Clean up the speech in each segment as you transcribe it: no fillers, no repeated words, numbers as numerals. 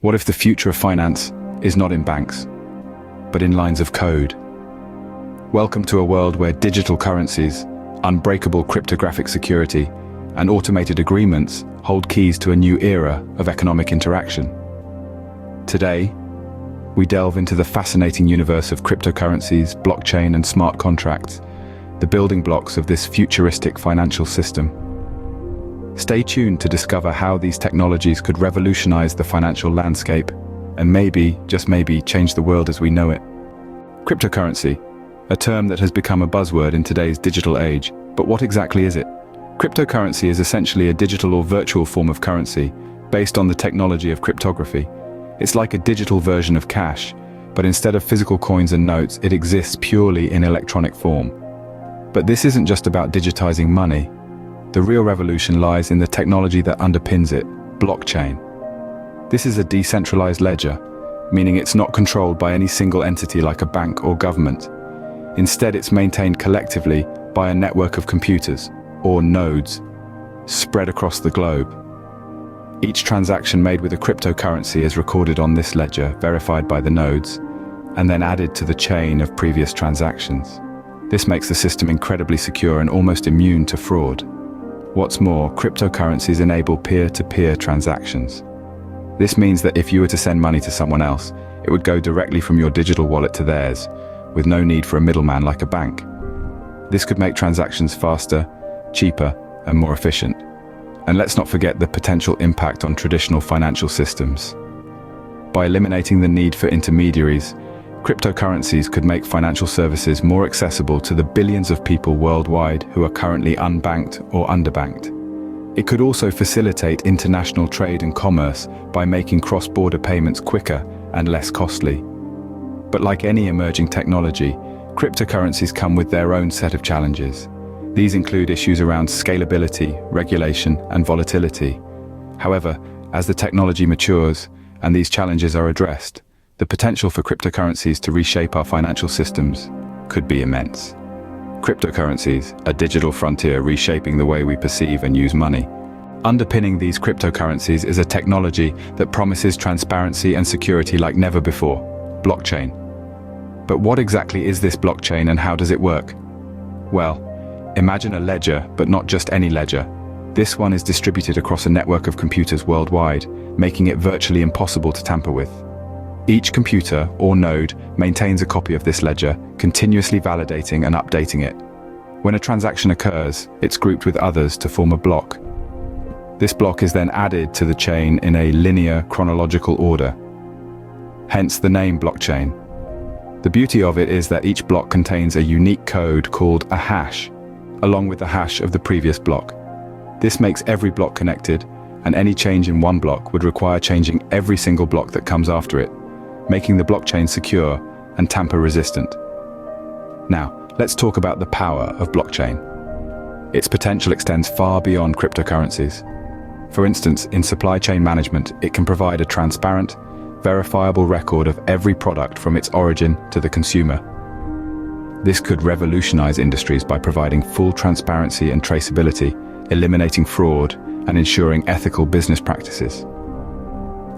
What if the future of finance is not in banks, but in lines of code? Welcome to a world where digital currencies, unbreakable cryptographic security, and automated agreements hold keys to a new era of economic interaction. Today, we delve into the fascinating universe of cryptocurrencies, blockchain, and smart contracts, the building blocks of this futuristic financial system. Stay tuned to discover how these technologies could revolutionize the financial landscape and maybe, just maybe, change the world as we know it. Cryptocurrency, a term that has become a buzzword in today's digital age. But what exactly is it? Cryptocurrency is essentially a digital or virtual form of currency based on the technology of cryptography. It's like a digital version of cash, but instead of physical coins and notes, it exists purely in electronic form. But this isn't just about digitizing money. The real revolution lies in the technology that underpins it, blockchain. This is a decentralized ledger, meaning it's not controlled by any single entity like a bank or government. Instead, it's maintained collectively by a network of computers, or nodes, spread across the globe. Each transaction made with a cryptocurrency is recorded on this ledger, verified by the nodes, and then added to the chain of previous transactions. This makes the system incredibly secure and almost immune to fraud. What's more, cryptocurrencies enable peer-to-peer transactions. This means that if you were to send money to someone else, it would go directly from your digital wallet to theirs, with no need for a middleman like a bank. This could make transactions faster, cheaper, and more efficient. And let's not forget the potential impact on traditional financial systems. By eliminating the need for intermediaries, cryptocurrencies could make financial services more accessible to the billions of people worldwide who are currently unbanked or underbanked. It could also facilitate international trade and commerce by making cross-border payments quicker and less costly. But like any emerging technology, cryptocurrencies come with their own set of challenges. These include issues around scalability, regulation, and volatility. However, as the technology matures and these challenges are addressed, the potential for cryptocurrencies to reshape our financial systems could be immense. Cryptocurrencies, a digital frontier reshaping the way we perceive and use money. Underpinning these cryptocurrencies is a technology that promises transparency and security like never before: blockchain. But what exactly is this blockchain and how does it work? Well, imagine a ledger, but not just any ledger. This one is distributed across a network of computers worldwide, making it virtually impossible to tamper with. Each computer or node maintains a copy of this ledger, continuously validating and updating it. When a transaction occurs, it's grouped with others to form a block. This block is then added to the chain in a linear, chronological order. Hence the name blockchain. The beauty of it is that each block contains a unique code called a hash, along with the hash of the previous block. This makes every block connected, and any change in one block would require changing every single block that comes after it, making the blockchain secure and tamper-resistant. Now, let's talk about the power of blockchain. Its potential extends far beyond cryptocurrencies. For instance, in supply chain management, it can provide a transparent, verifiable record of every product from its origin to the consumer. This could revolutionize industries by providing full transparency and traceability, eliminating fraud, and ensuring ethical business practices.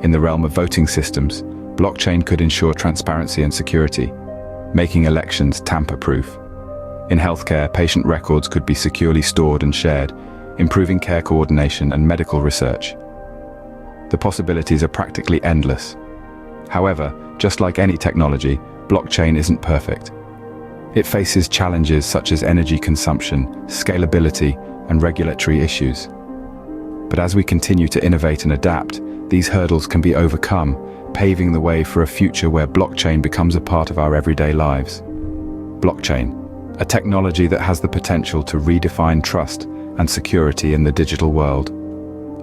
In the realm of voting systems, blockchain could ensure transparency and security, making elections tamper-proof. In healthcare, patient records could be securely stored and shared, improving care coordination and medical research. The possibilities are practically endless. However, just like any technology, blockchain isn't perfect. It faces challenges such as energy consumption, scalability, and regulatory issues. But as we continue to innovate and adapt, these hurdles can be overcome, paving the way for a future where blockchain becomes a part of our everyday lives. Blockchain, a technology that has the potential to redefine trust and security in the digital world.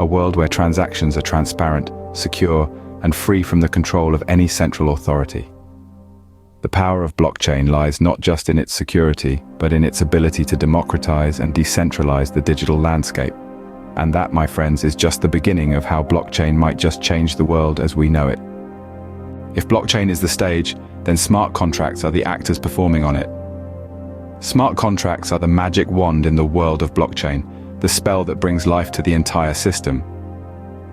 A world where transactions are transparent, secure, and free from the control of any central authority. The power of blockchain lies not just in its security, but in its ability to democratize and decentralize the digital landscape. And that, my friends, is just the beginning of how blockchain might just change the world as we know it. If blockchain is the stage, then smart contracts are the actors performing on it. Smart contracts are the magic wand in the world of blockchain, the spell that brings life to the entire system.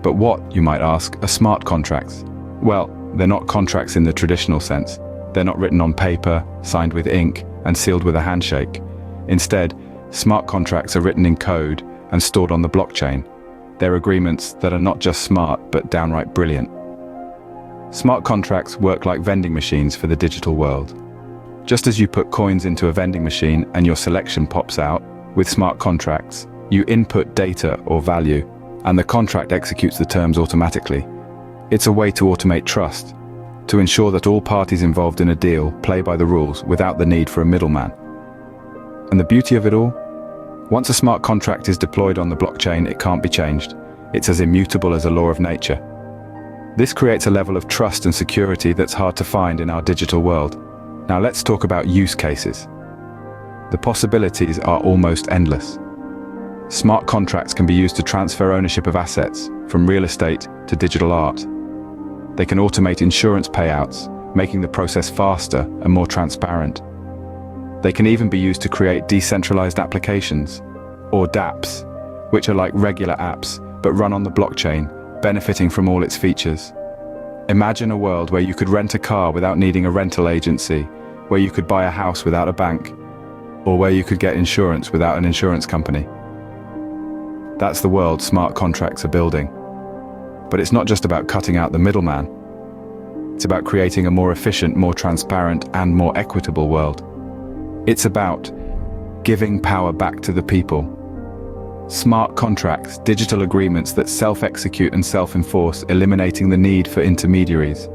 But what, you might ask, are smart contracts? Well, they're not contracts in the traditional sense. They're not written on paper, signed with ink, and sealed with a handshake. Instead, smart contracts are written in code and stored on the blockchain. They're agreements that are not just smart, but downright brilliant. Smart contracts work like vending machines for the digital world. Just as you put coins into a vending machine and your selection pops out, with smart contracts, you input data or value, and the contract executes the terms automatically. It's a way to automate trust, to ensure that all parties involved in a deal play by the rules without the need for a middleman. And the beauty of it all? Once a smart contract is deployed on the blockchain, it can't be changed. It's as immutable as a law of nature. This creates a level of trust and security that's hard to find in our digital world. Now let's talk about use cases. The possibilities are almost endless. Smart contracts can be used to transfer ownership of assets, from real estate to digital art. They can automate insurance payouts, making the process faster and more transparent. They can even be used to create decentralized applications, or dApps, which are like regular apps, but run on the blockchain, benefiting from all its features. Imagine a world where you could rent a car without needing a rental agency, where you could buy a house without a bank, or where you could get insurance without an insurance company. That's the world smart contracts are building. But it's not just about cutting out the middleman. It's about creating a more efficient, more transparent, and more equitable world. It's about giving power back to the people. Smart contracts, digital agreements that self-execute and self-enforce, eliminating the need for intermediaries.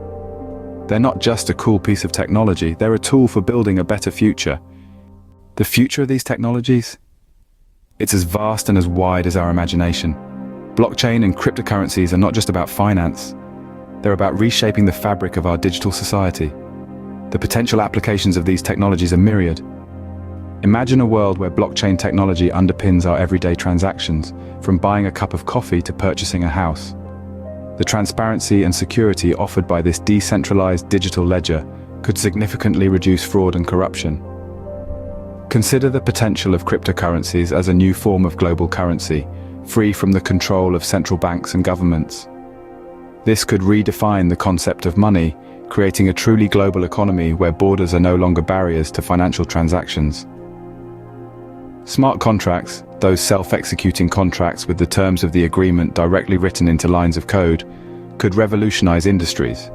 They're not just a cool piece of technology, they're a tool for building a better future. The future of these technologies? It's as vast and as wide as our imagination. Blockchain and cryptocurrencies are not just about finance. They're about reshaping the fabric of our digital society. The potential applications of these technologies are myriad. Imagine a world where blockchain technology underpins our everyday transactions, from buying a cup of coffee to purchasing a house. The transparency and security offered by this decentralized digital ledger could significantly reduce fraud and corruption. Consider the potential of cryptocurrencies as a new form of global currency, free from the control of central banks and governments. This could redefine the concept of money, creating a truly global economy where borders are no longer barriers to financial transactions. Smart contracts, those self-executing contracts with the terms of the agreement directly written into lines of code, could revolutionize industries.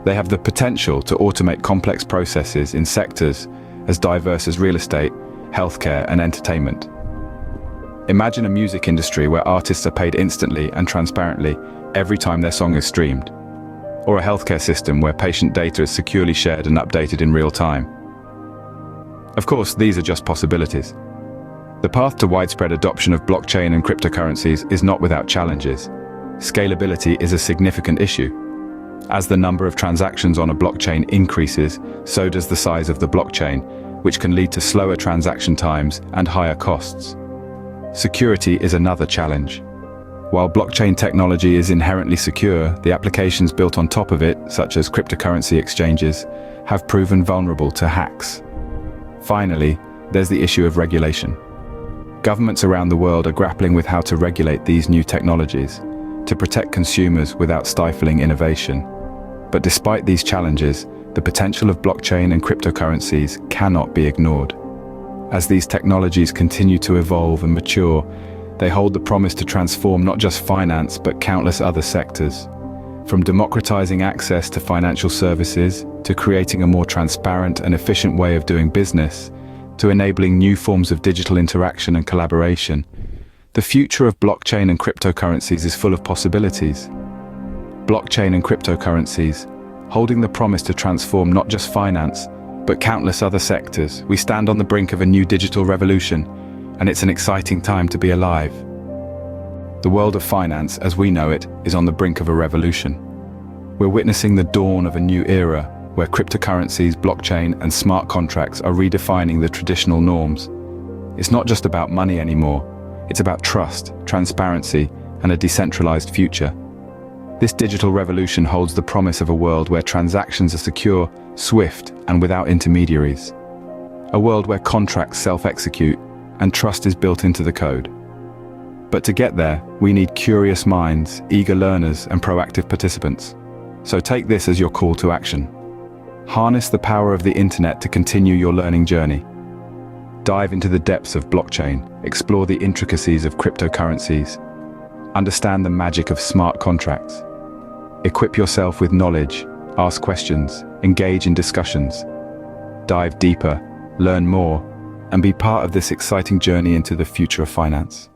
They have the potential to automate complex processes in sectors as diverse as real estate, healthcare, and entertainment. Imagine a music industry where artists are paid instantly and transparently every time their song is streamed. Or a healthcare system where patient data is securely shared and updated in real time. Of course, these are just possibilities. The path to widespread adoption of blockchain and cryptocurrencies is not without challenges. Scalability is a significant issue. As the number of transactions on a blockchain increases, so does the size of the blockchain, which can lead to slower transaction times and higher costs. Security is another challenge. While blockchain technology is inherently secure, the applications built on top of it, such as cryptocurrency exchanges, have proven vulnerable to hacks. Finally, there's the issue of regulation. Governments around the world are grappling with how to regulate these new technologies, to protect consumers without stifling innovation. But despite these challenges, the potential of blockchain and cryptocurrencies cannot be ignored. As these technologies continue to evolve and mature, they hold the promise to transform not just finance, but countless other sectors. From democratizing access to financial services, to creating a more transparent and efficient way of doing business, to enabling new forms of digital interaction and collaboration, the future of blockchain and cryptocurrencies is full of possibilities. Blockchain and cryptocurrencies, holding the promise to transform not just finance, but countless other sectors. We stand on the brink of a new digital revolution, and it's an exciting time to be alive. The world of finance, as we know it, is on the brink of a revolution. We're witnessing the dawn of a new era, where cryptocurrencies, blockchain, and smart contracts are redefining the traditional norms. It's not just about money anymore. It's about trust, transparency, and a decentralized future. This digital revolution holds the promise of a world where transactions are secure, swift, and without intermediaries. A world where contracts self-execute and trust is built into the code. But to get there, we need curious minds, eager learners, and proactive participants. So take this as your call to action. Harness the power of the internet to continue your learning journey. Dive into the depths of blockchain, explore the intricacies of cryptocurrencies, understand the magic of smart contracts. Equip yourself with knowledge, ask questions, engage in discussions. Dive deeper, learn more, and be part of this exciting journey into the future of finance.